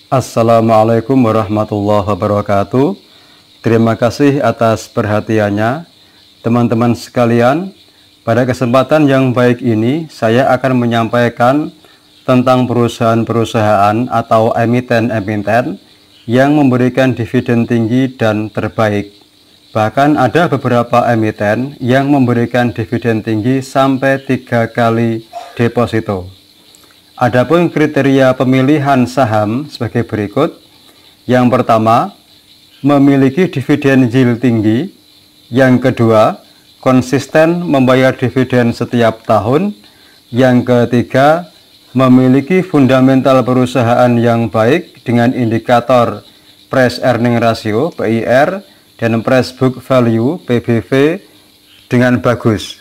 Assalamualaikum warahmatullahi wabarakatuh. Terima kasih atas perhatiannya, teman-teman sekalian. Pada kesempatan yang baik ini, saya akan menyampaikan tentang perusahaan-perusahaan atau emiten-emiten yang memberikan dividen tinggi dan terbaik. Bahkan ada beberapa emiten yang memberikan dividen tinggi sampai 3 kali deposito. Adapun kriteria pemilihan saham sebagai berikut. Yang pertama, memiliki dividen yield tinggi. Yang kedua, konsisten membayar dividen setiap tahun. Yang ketiga, memiliki fundamental perusahaan yang baik dengan indikator price earning ratio (PIR) dan price book value (PBV) dengan bagus.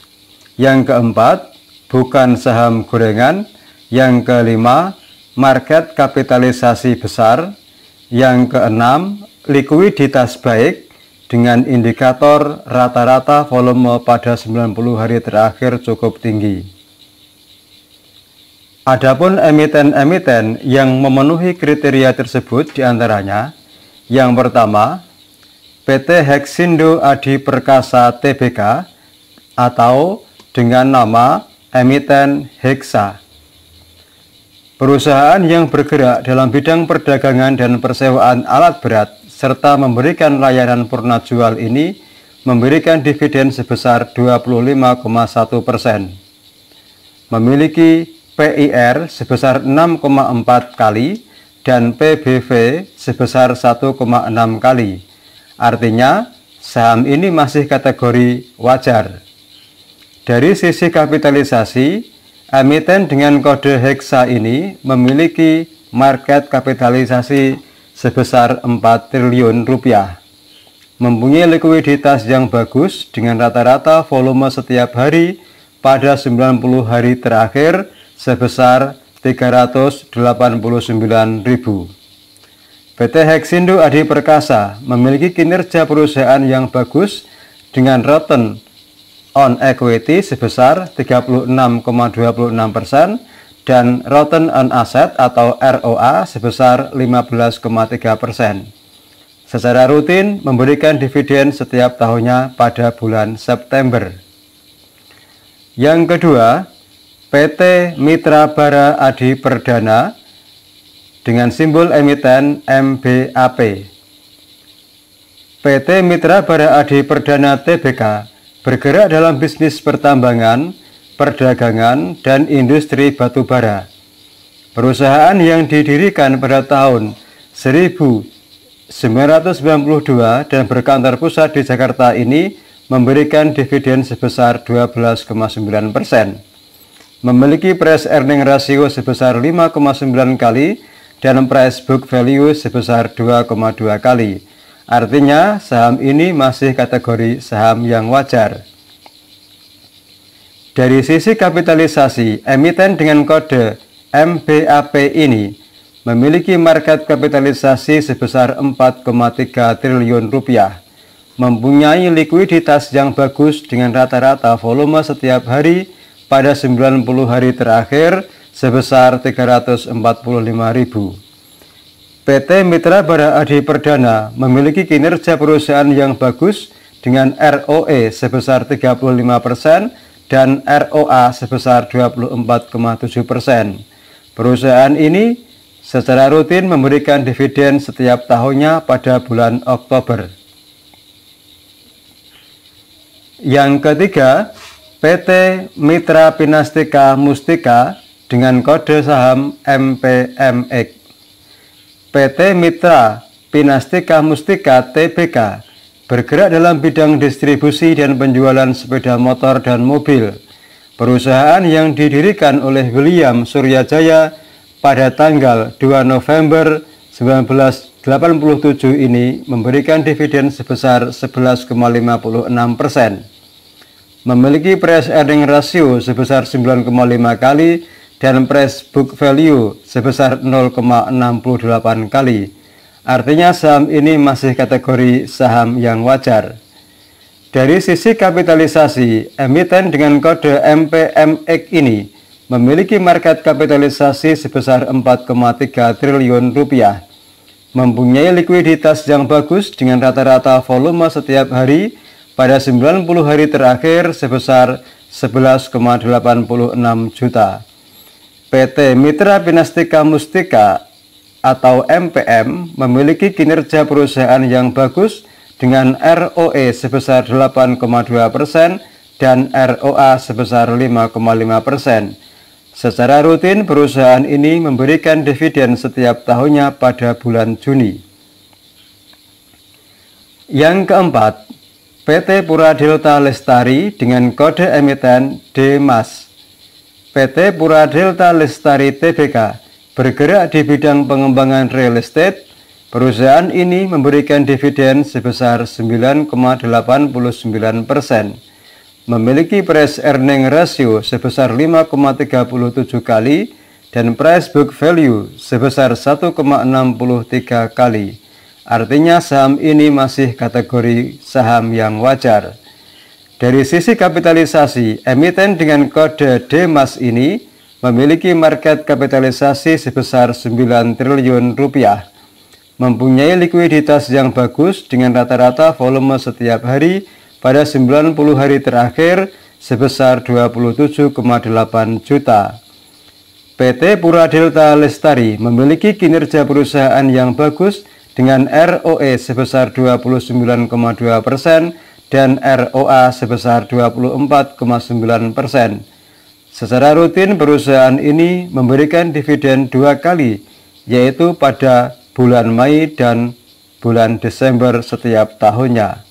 Yang keempat, bukan saham gorengan. Yang kelima, market kapitalisasi besar. Yang keenam, likuiditas baik dengan indikator rata-rata volume pada 90 hari terakhir cukup tinggi. Adapun emiten-emiten yang memenuhi kriteria tersebut diantaranya, yang pertama, PT Hexindo Adi Perkasa Tbk atau dengan nama emiten Hexa. Perusahaan yang bergerak dalam bidang perdagangan dan persewaan alat berat serta memberikan layanan purna jual ini memberikan dividen sebesar 25,1%. Memiliki PIR sebesar 6,4 kali dan PBV sebesar 1,6 kali. Artinya, saham ini masih kategori wajar. Dari sisi kapitalisasi, emiten dengan kode Hexa ini memiliki market kapitalisasi sebesar 4 triliun rupiah. Mempunyai likuiditas yang bagus dengan rata-rata volume setiap hari pada 90 hari terakhir sebesar 389.000. PT Hexindo Adi Perkasa memiliki kinerja perusahaan yang bagus dengan return on equity sebesar 36,26% dan return on asset atau ROA sebesar 15,3%. Secara rutin memberikan dividen setiap tahunnya pada bulan September. Yang kedua, PT Mitra Bara Adi Perdana dengan simbol emiten MBAP. PT Mitra Bara Adi Perdana Tbk bergerak dalam bisnis pertambangan, perdagangan, dan industri batubara. Perusahaan yang didirikan pada tahun 1992 dan berkantor pusat di Jakarta ini memberikan dividen sebesar 12,9%. Memiliki price earning ratio sebesar 5,9 kali dan price book value sebesar 2,2 kali. Artinya, saham ini masih kategori saham yang wajar. Dari sisi kapitalisasi, emiten dengan kode MBAP ini memiliki market kapitalisasi sebesar 4,3 triliun rupiah, mempunyai likuiditas yang bagus dengan rata-rata volume setiap hari pada 90 hari terakhir sebesar 345.000. PT Mitra Bara Adi Perdana memiliki kinerja perusahaan yang bagus dengan ROE sebesar 35% dan ROA sebesar 24,7%. Perusahaan ini secara rutin memberikan dividen setiap tahunnya pada bulan Oktober. Yang ketiga, PT Mitra Pinastika Mustika dengan kode saham MPMX. PT Mitra Pinastika Mustika Tbk bergerak dalam bidang distribusi dan penjualan sepeda motor dan mobil. Perusahaan yang didirikan oleh William Suryajaya pada tanggal 2 November 1987 ini memberikan dividen sebesar 11,56%. Memiliki price earning ratio sebesar 9,5 kali dan price book value sebesar 0,68 kali. Artinya saham ini masih kategori saham yang wajar. Dari sisi kapitalisasi, emiten dengan kode MPMX ini memiliki market kapitalisasi sebesar 4,3 triliun rupiah, mempunyai likuiditas yang bagus dengan rata-rata volume setiap hari pada 90 hari terakhir sebesar 11,86 juta. PT Mitra Pinastika Mustika atau MPM memiliki kinerja perusahaan yang bagus dengan ROE sebesar 8,2% dan ROA sebesar 5,5%. Secara rutin, perusahaan ini memberikan dividen setiap tahunnya pada bulan Juni. Yang keempat, PT Pura Delta Lestari dengan kode emiten DMAS. PT Pura Delta Lestari Tbk bergerak di bidang pengembangan real estate. Perusahaan ini memberikan dividen sebesar 9,89%. Memiliki price earning ratio sebesar 5,37 kali dan price book value sebesar 1,63 kali. Artinya saham ini masih kategori saham yang wajar. Dari sisi kapitalisasi, emiten dengan kode DMAS ini memiliki market kapitalisasi sebesar 9 triliun rupiah, mempunyai likuiditas yang bagus dengan rata-rata volume setiap hari pada 90 hari terakhir sebesar 27,8 juta. PT Pura Delta Lestari memiliki kinerja perusahaan yang bagus dengan ROE sebesar 29,2% dan ROA sebesar 24,9%. Secara rutin perusahaan ini memberikan dividen 2 kali, yaitu pada bulan Mei dan bulan Desember setiap tahunnya.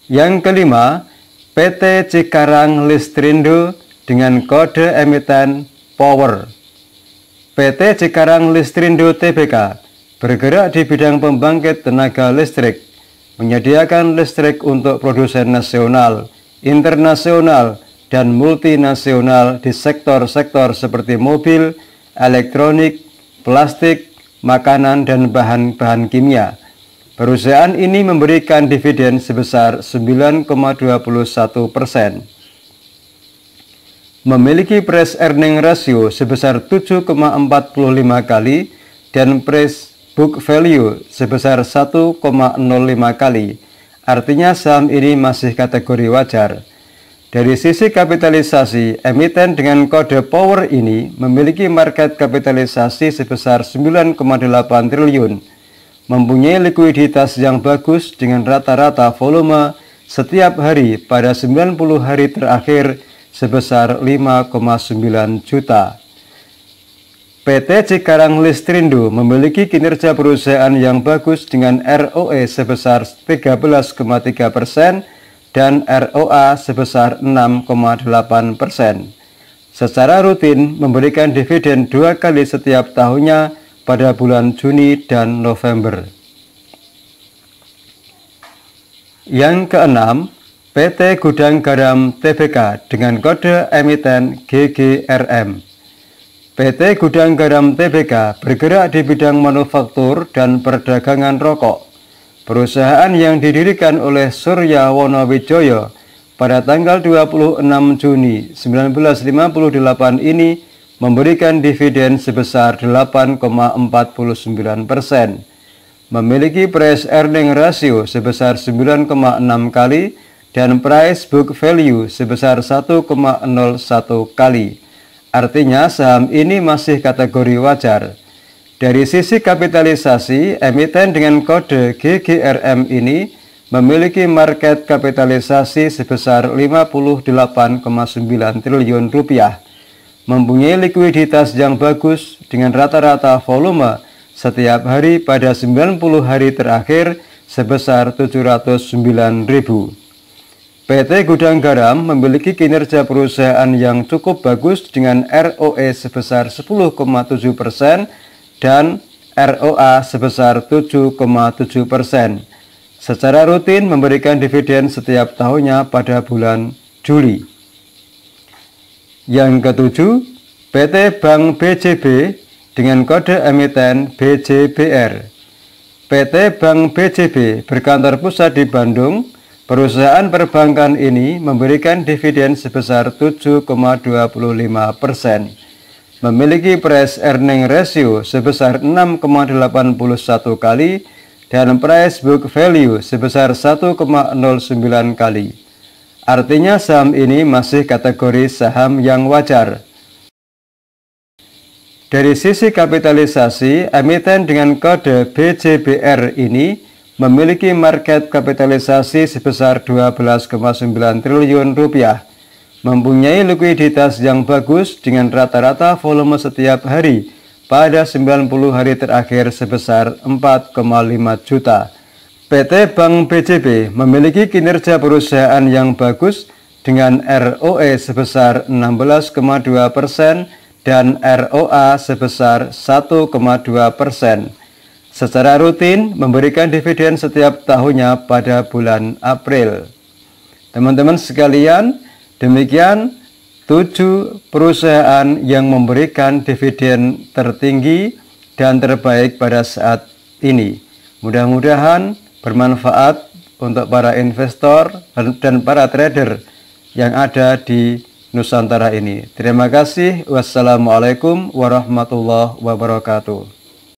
Yang kelima, PT Cikarang Listrindo dengan kode emiten Power. PT Cikarang Listrindo Tbk bergerak di bidang pembangkit tenaga listrik, menyediakan listrik untuk produsen nasional, internasional, dan multinasional di sektor-sektor seperti mobil, elektronik, plastik, makanan, dan bahan-bahan kimia. Perusahaan ini memberikan dividen sebesar 9,21%. Memiliki price earning ratio sebesar 7,45 kali dan price book value sebesar 1,05 kali. Artinya saham ini masih kategori wajar. Dari sisi kapitalisasi, emiten dengan kode Power ini memiliki market kapitalisasi sebesar 9,8 triliun, mempunyai likuiditas yang bagus dengan rata-rata volume setiap hari pada 90 hari terakhir sebesar 5,9 juta. PT Cikarang Listrindo memiliki kinerja perusahaan yang bagus dengan ROE sebesar 13,3% dan ROA sebesar 6,8%. Secara rutin memberikan dividen 2 kali setiap tahunnya pada bulan Juni dan November. Yang keenam, PT Gudang Garam Tbk dengan kode emiten GGRM. PT Gudang Garam Tbk bergerak di bidang manufaktur dan perdagangan rokok. Perusahaan yang didirikan oleh Surya Wonowijoyo pada tanggal 26 Juni 1958 ini memberikan dividen sebesar 8,49%, memiliki price earning ratio sebesar 9,6 kali dan price book value sebesar 1,01 kali. Artinya saham ini masih kategori wajar. Dari sisi kapitalisasi, emiten dengan kode GGRM ini memiliki market kapitalisasi sebesar 58,9 triliun rupiah, mempunyai likuiditas yang bagus dengan rata-rata volume setiap hari pada 90 hari terakhir sebesar 709.000. PT Gudang Garam memiliki kinerja perusahaan yang cukup bagus dengan ROE sebesar 10,7% dan ROA sebesar 7,7%. Secara rutin memberikan dividen setiap tahunnya pada bulan Juli. Yang ketujuh, PT Bank BJB dengan kode emiten BJBR. PT Bank BJB berkantor pusat di Bandung. Perusahaan perbankan ini memberikan dividen sebesar 7,25%. memiliki price earning ratio sebesar 6,81 kali dan price book value sebesar 1,09 kali. Artinya saham ini masih kategori saham yang wajar. Dari sisi kapitalisasi, emiten dengan kode BJBR ini memiliki market kapitalisasi sebesar 12,9 triliun rupiah, mempunyai likuiditas yang bagus dengan rata-rata volume setiap hari pada 90 hari terakhir sebesar 4,5 juta. PT Bank BJB memiliki kinerja perusahaan yang bagus dengan ROE sebesar 16,2% dan ROA sebesar 1,2%. Secara rutin memberikan dividen setiap tahunnya pada bulan April. Teman-teman sekalian, demikian 7 perusahaan yang memberikan dividen tertinggi dan terbaik pada saat ini. Mudah-mudahan bermanfaat untuk para investor dan para trader yang ada di Nusantara ini. Terima kasih. Wassalamualaikum warahmatullahi wabarakatuh.